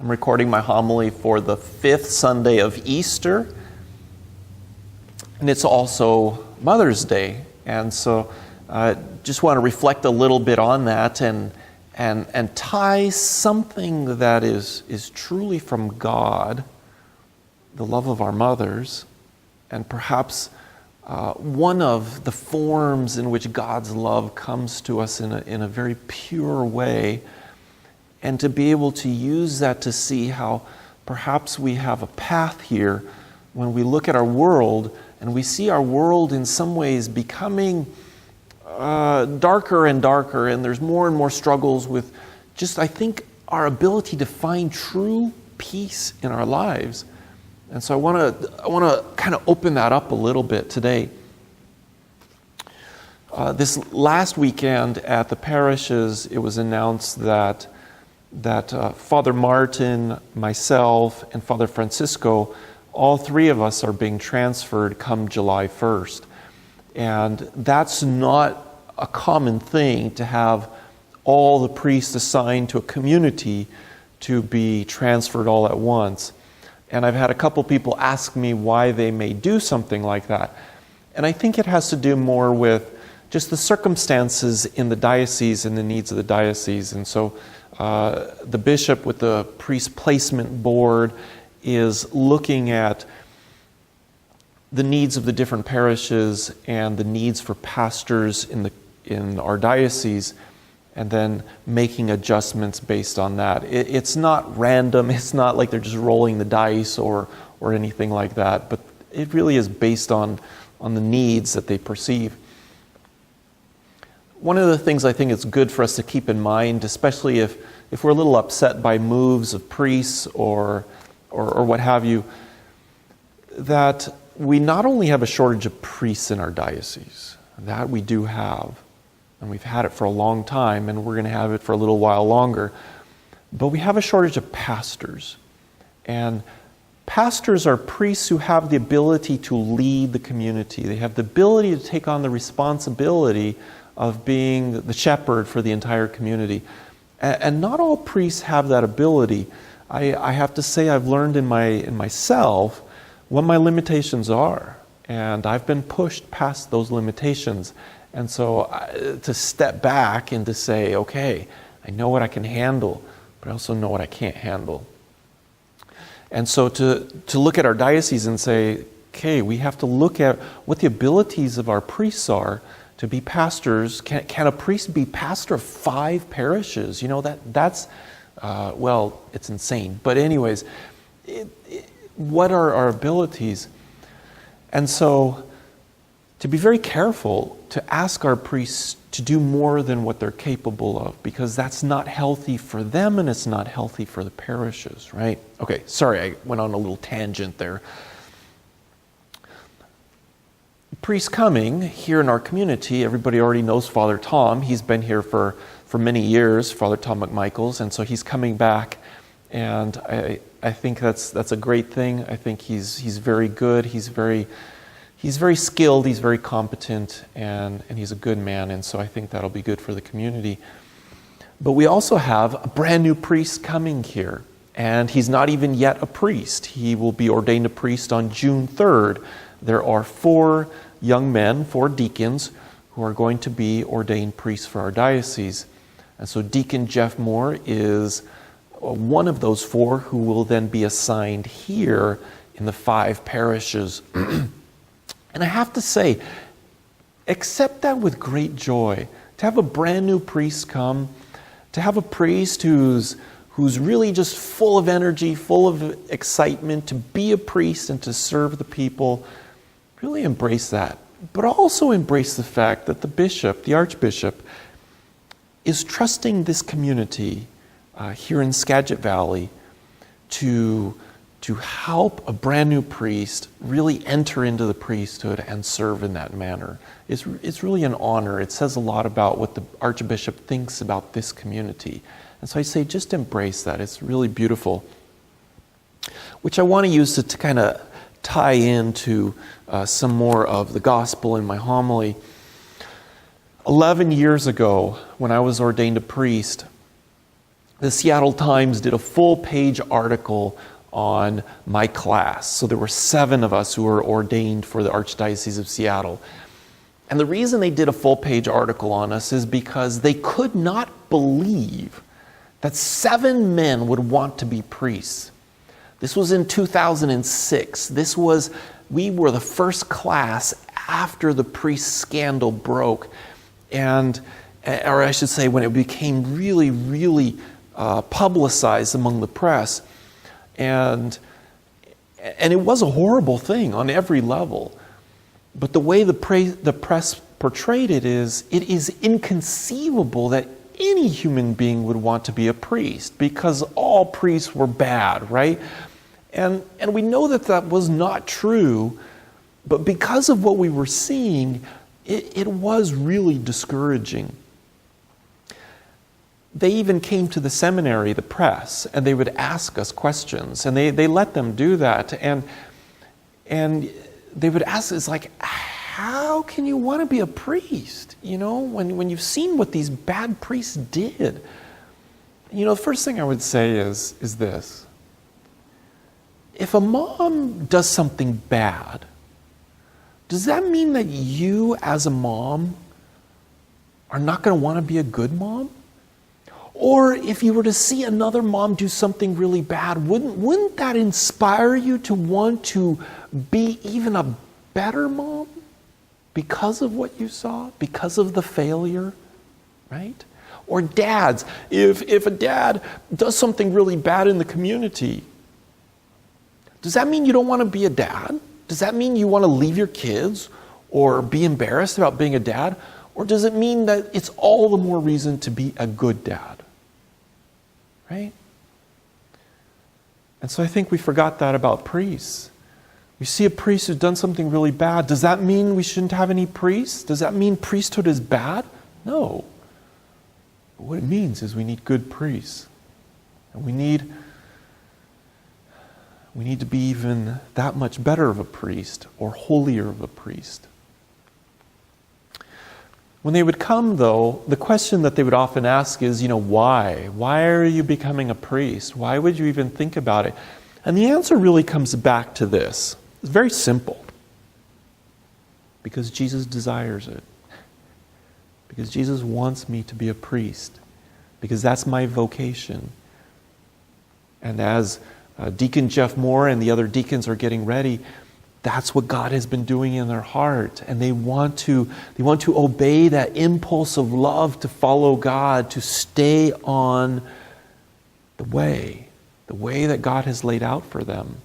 I'm recording my homily for the 5th Sunday of Easter, and it's also Mother's Day. And so I just want to reflect a little bit on that and tie something that is truly from God, the love of our mothers, and perhaps one of the forms in which God's love comes to us in a very pure way, and to be able to use that to see how perhaps we have a path here when we look at our world and we see our world in some ways becoming darker and darker, and there's more and more struggles with just, I think, our ability to find true peace in our lives. And so I want to kind of open that up a little bit today. This last weekend at the parishes, it was announced that Father Martin, myself, and Father Francisco, all three of us are being transferred come July 1st. And that's not a common thing to have all the priests assigned to a community to be transferred all at once. And I've had a couple people ask me why they may do something like that. And I think it has to do more with just the circumstances in the diocese and the needs of the diocese. And so the bishop with the priest placement board is looking at the needs of the different parishes and the needs for pastors in our diocese, and then making adjustments based on that. It's not random. It's not like they're just rolling the dice or anything like that, but it really is based on the needs that they perceive. One of the things I think it's good for us to keep in mind, especially if we're a little upset by moves of priests or what have you, that we not only have a shortage of priests in our diocese, that we do have, and we've had it for a long time, and we're going to have it for a little while longer, but we have a shortage of pastors. And pastors are priests who have the ability to lead the community. They have the ability to take on the responsibility of being the shepherd for the entire community. And not all priests have that ability. I have to say I've learned in myself what my limitations are. And I've been pushed past those limitations. And so to step back and to say, okay, I know what I can handle, but I also know what I can't handle. And so to look at our diocese and say, okay, we have to look at what the abilities of our priests are to be pastors. Can a priest be pastor of 5 parishes? You know, that's well, it's insane. But anyways, what are our abilities? And so to be very careful to ask our priests to do more than what they're capable of, because that's not healthy for them and it's not healthy for the parishes, right? Okay, sorry, I went on a little tangent there. Priests coming here in our community, everybody already knows Father Tom. He's been here for many years, Father Tom McMichaels, and so he's coming back, and I think that's a great thing. I think he's very good. He's very skilled. He's very competent, and he's a good man, and so I think that'll be good for the community. But we also have a brand new priest coming here, and he's not even yet a priest. He will be ordained a priest on June 3rd. There are 4 young men, 4 deacons, who are going to be ordained priests for our diocese. And so Deacon Jeff Moore is one of those 4 who will then be assigned here in the 5 parishes. And I have to say, accept that with great joy. To have a brand new priest come, to have a priest who's really just full of energy, full of excitement, to be a priest and to serve the people, really embrace that. But also embrace the fact that the bishop, the archbishop, is trusting this community here in Skagit Valley to help a brand new priest really enter into the priesthood and serve in that manner. It's really an honor. It says a lot about what the archbishop thinks about this community. And so I say just embrace that. It's really beautiful. Which I want to use to kind of tie into some more of the gospel in my homily. 11 years ago, when I was ordained a priest, the Seattle Times did a full-page article on my class. So there were 7 of us who were ordained for the Archdiocese of Seattle. And the reason they did a full-page article on us is because they could not believe that 7 men would want to be priests. This was in 2006. We were the first class after the priest scandal broke, or I should say when it became really, really publicized among the press. And it was a horrible thing on every level. But the way the press portrayed it is inconceivable that any human being would want to be a priest because all priests were bad, right? And we know that was not true, but because of what we were seeing, it was really discouraging. They even came to the seminary, the press, and they would ask us questions, and they let them do that. And they would ask us, like, how can you want to be a priest? You know, when you've seen what these bad priests did. You know, the first thing I would say is this. If a mom does something bad, does that mean that you as a mom are not going to want to be a good mom? Or if you were to see another mom do something really bad, wouldn't that inspire you to want to be even a better mom because of what you saw, because of the failure, right? Or dads, if a dad does something really bad in the community, does that mean you don't want to be a dad? Does that mean you want to leave your kids or be embarrassed about being a dad? Or does it mean that it's all the more reason to be a good dad? Right? And so I think we forgot that about priests. We see a priest who's done something really bad. Does that mean we shouldn't have any priests? Does that mean priesthood is bad? No. But what it means is we need good priests. And we need to be even that much better of a priest or holier of a priest. When they would come, though, the question that they would often ask is, why? Why are you becoming a priest? Why would you even think about it? And the answer really comes back to this. It's very simple. Because Jesus desires it. Because Jesus wants me to be a priest. Because that's my vocation. And as Deacon Jeff Moore and the other deacons are getting ready, that's what God has been doing in their heart. And they want to obey that impulse of love to follow God, to stay on the way that God has laid out for them.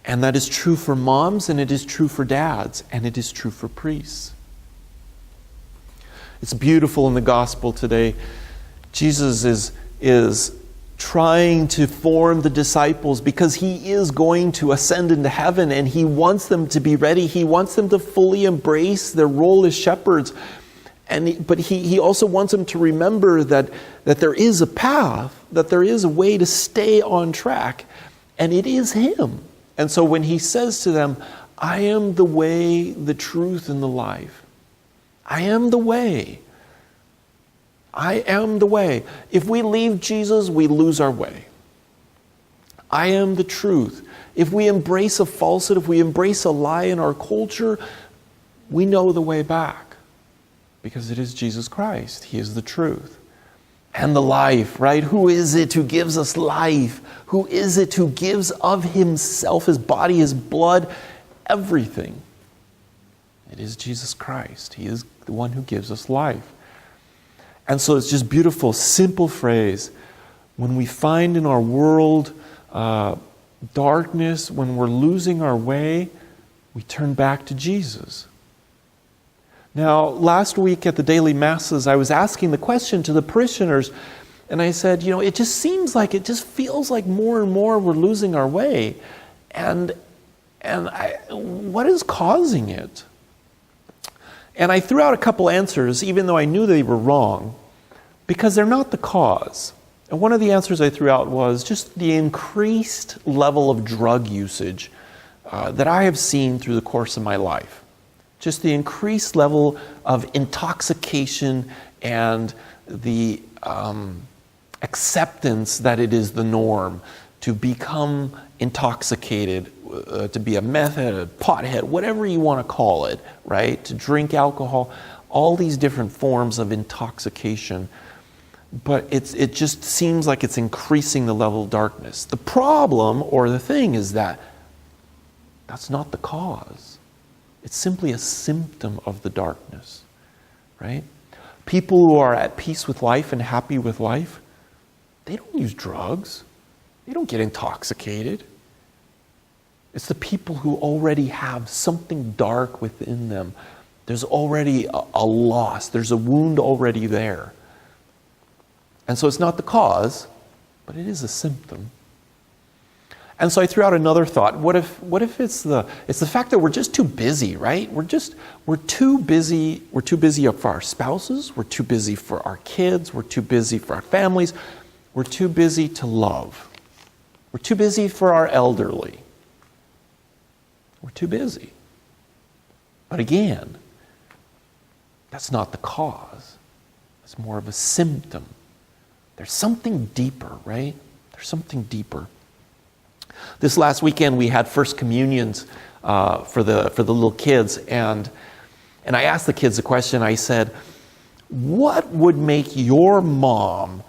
And that is true for moms, and it is true for dads, and it is true for priests. It's beautiful in the gospel today. Jesus is trying to form the disciples because he is going to ascend into heaven, and he wants them to be ready. He wants them to fully embrace their role as shepherds. But he also wants them to remember that there is a path, that there is a way to stay on track, and it is him. And so when he says to them, I am the way, the truth, and the life. I am the way. I am the way. If we leave Jesus, we lose our way. I am the truth. If we embrace a falsehood, if we embrace a lie in our culture, we know the way back. Because it is Jesus Christ. He is the truth. And the life, right? Who is it who gives us life? Who is it who gives of himself, his body, his blood, everything? It is Jesus Christ. He is the one who gives us life. And so it's just beautiful, simple phrase. When we find in our world darkness, when we're losing our way, we turn back to Jesus. Now, last week at the daily masses, I was asking the question to the parishioners, and I said, it just feels like more and more we're losing our way. And what is causing it? And I threw out a couple answers, even though I knew they were wrong, because they're not the cause. And one of the answers I threw out was just the increased level of drug usage that I have seen through the course of my life. Just the increased level of intoxication and the acceptance that it is the norm to become intoxicated, to be a meth head, a pothead, whatever you want to call it, right? To drink alcohol, all these different forms of intoxication. But it just seems like it's increasing the level of darkness. The problem, or the thing, is that that's not the cause. It's simply a symptom of the darkness, right? People who are at peace with life and happy with life, they don't use drugs. They don't get intoxicated. It's the people who already have something dark within them. There's already a loss. There's a wound already there. And so it's not the cause, but it is a symptom. And so I threw out another thought. What if it's the fact that we're just too busy, right? We're too busy for our spouses, we're too busy for our kids, we're too busy for our families, we're too busy to love. We're too busy for our elderly. We're too busy. But again, that's not the cause. It's more of a symptom. There's something deeper, right? There's something deeper. This last weekend we had first communions for the little kids, and I asked the kids a question. I said, "What would make your mom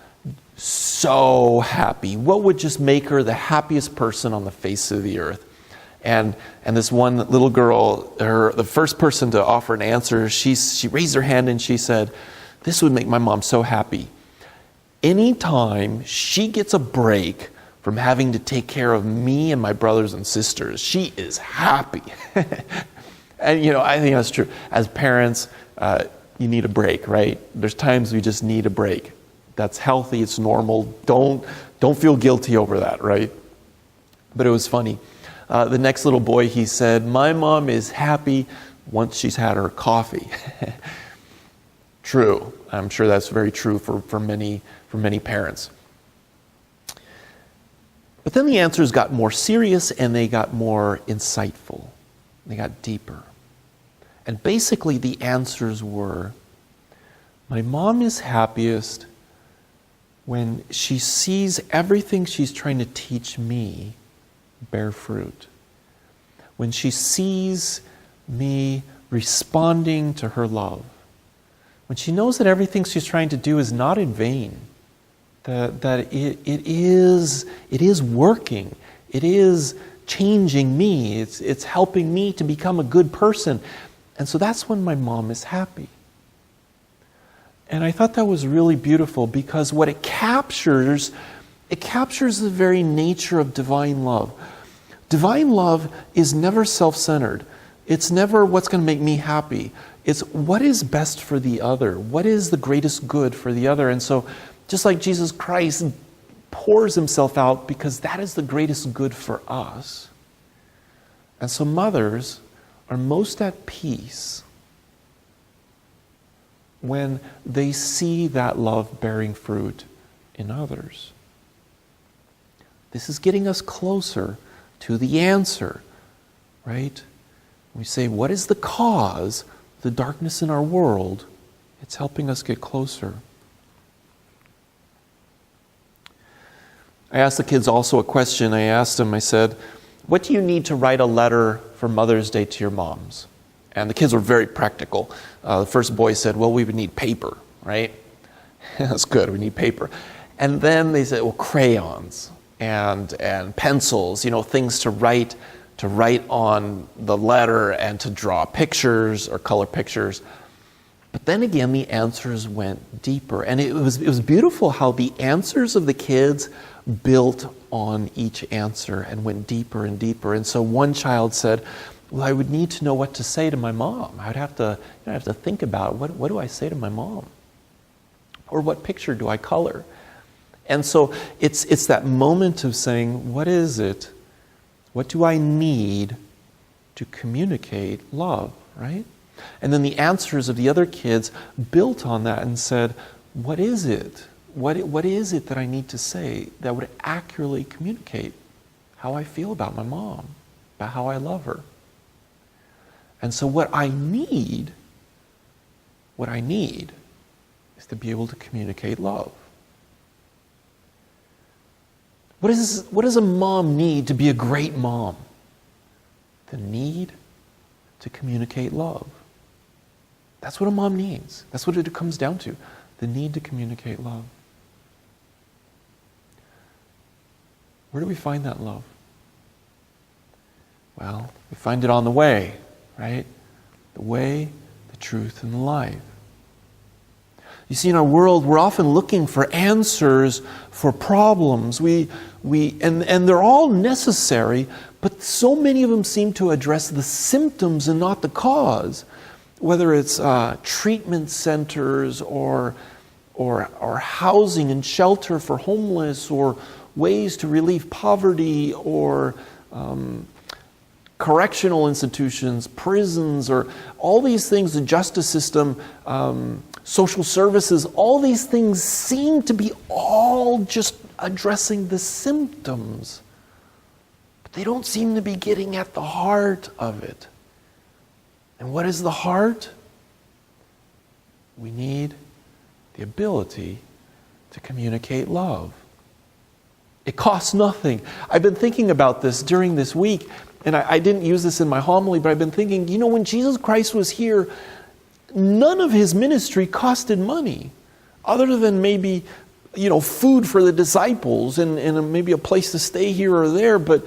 so happy? What would just make her the happiest person on the face of the earth?" And this one little girl, the first person to offer an answer, she raised her hand and she said, "This would make my mom so happy. Anytime she gets a break from having to take care of me and my brothers and sisters, she is happy." And I think that's true. As parents, you need a break, right? There's times we just need a break. That's healthy, it's normal. Don't feel guilty over that, right? But it was funny. The next little boy, he said, "My mom is happy once she's had her coffee." True. I'm sure that's very true for many parents. But then the answers got more serious and they got more insightful. They got deeper. And basically the answers were, my mom is happiest when she sees everything she's trying to teach me bear fruit. When she sees me responding to her love. When she knows that everything she's trying to do is not in vain. That it is working. It is changing me. It's helping me to become a good person. And so that's when my mom is happy. And I thought that was really beautiful because what it captures the very nature of divine love. Divine love is never self-centered. It's never what's going to make me happy. It's what is best for the other. What is the greatest good for the other? And so just like Jesus Christ pours himself out because that is the greatest good for us. And so mothers are most at peace when they see that love bearing fruit in others. This is getting us closer to the answer, right? We say, what is the cause of the darkness in our world? It's helping us get closer. I asked the kids also a question. I said, what do you need to write a letter for Mother's Day to your moms? And the kids were very practical. The first boy said, well, we would need paper, right? That's good, we need paper. And then they said, well, crayons and pencils, things to write on the letter and to draw pictures or color pictures. But then again, the answers went deeper. And it was beautiful how the answers of the kids built on each answer and went deeper and deeper. And so one child said, well, I would need to know what to say to my mom. I'd have to think about what do I say to my mom? Or what picture do I color? And so it's that moment of saying, what is it? What do I need to communicate love, right? And then the answers of the other kids built on that and said, what is it? What is it that I need to say that would accurately communicate how I feel about my mom, about how I love her? And so what I need is to be able to communicate love. What does a mom need to be a great mom? The need to communicate love. That's what a mom needs. That's what it comes down to. The need to communicate love. Where do we find that love? Well, we find it on the way, right? The way, the truth, and the life. You see, in our world, we're often looking for answers for problems. And they're all necessary, but so many of them seem to address the symptoms and not the cause. Whether it's treatment centers or housing and shelter for homeless, or ways to relieve poverty, or correctional institutions, prisons, or all these things, the justice system, social services, all these things seem to be all just addressing the symptoms. But they don't seem to be getting at the heart of it. And what is the heart? We need the ability to communicate love. It costs nothing. I've been thinking about this during this week, and I didn't use this in my homily, but I've been thinking, when Jesus Christ was here, none of his ministry costed money, other than maybe, food for the disciples and maybe a place to stay here or there, but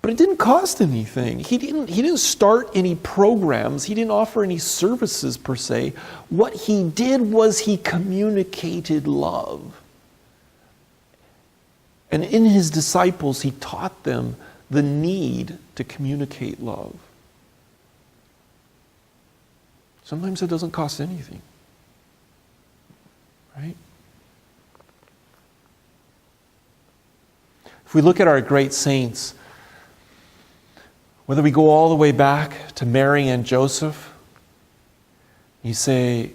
it didn't cost anything. He didn't start any programs. He didn't offer any services per se. What he did was he communicated love. And in his disciples, he taught them the need to communicate love. Sometimes it doesn't cost anything. Right? If we look at our great saints, whether we go all the way back to Mary and Joseph, you say,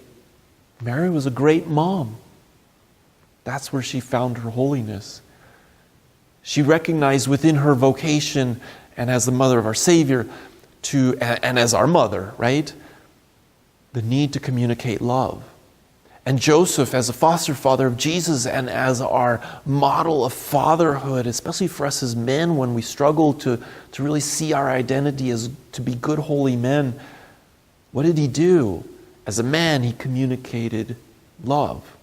Mary was a great mom. That's where she found her holiness. She recognized within her vocation, and as the mother of our Savior, and as our mother, right, the need to communicate love. And Joseph, as a foster father of Jesus and as our model of fatherhood, especially for us as men when we struggle to really see our identity as to be good, holy men, what did he do? As a man, he communicated love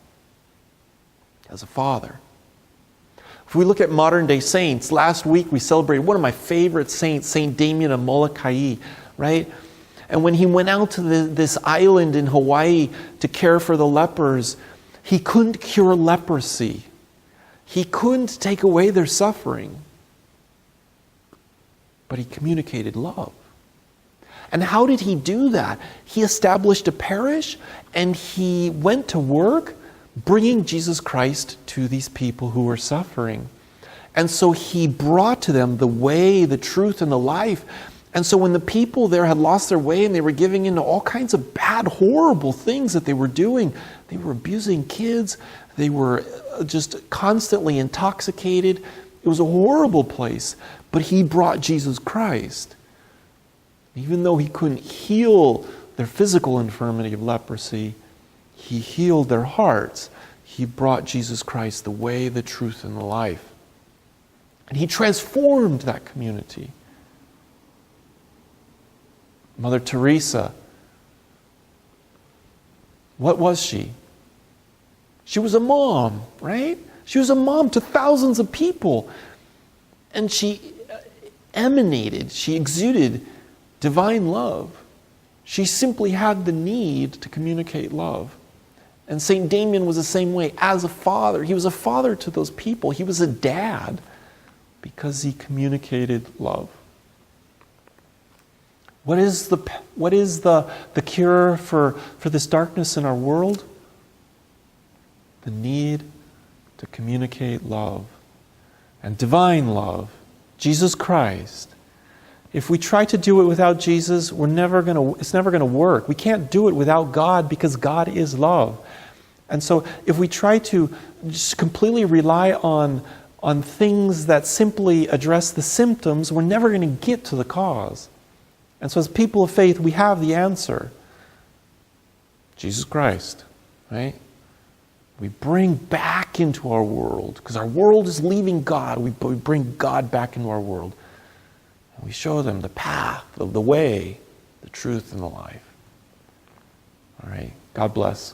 as a father. If we look at modern day saints, last week we celebrated one of my favorite saints, Saint Damien of Molokai, right? And when he went out to this island in Hawaii to care for the lepers, he couldn't cure leprosy. He couldn't take away their suffering. But he communicated love. And how did he do that? He established a parish and he went to work bringing Jesus Christ to these people who were suffering. And so he brought to them the way, the truth, and the life. And so when the people there had lost their way and they were giving into all kinds of bad, horrible things that they were doing, they were abusing kids, they were just constantly intoxicated. It was a horrible place. But he brought Jesus Christ. Even though he couldn't heal their physical infirmity of leprosy, he healed their hearts. He brought Jesus Christ, the way, the truth, and the life. And he transformed that community. Mother Teresa, what was she? She was a mom, right? She was a mom to thousands of people. And she emanated, she exuded divine love. She simply had the need to communicate love. And St. Damien was the same way. As a father, he was a father to those people. He was a dad because he communicated love. What is the cure for this darkness in our world? The need to communicate love. And divine love. Jesus Christ. If we try to do it without Jesus, it's never going to work. We can't do it without God because God is love. And so if we try to just completely rely on things that simply address the symptoms, we're never going to get to the cause. And so as people of faith, we have the answer. Jesus Christ, right? We bring back into our world, because our world is leaving God. We bring God back into our world. And we show them the path, the way, the truth, and the life. All right. God bless.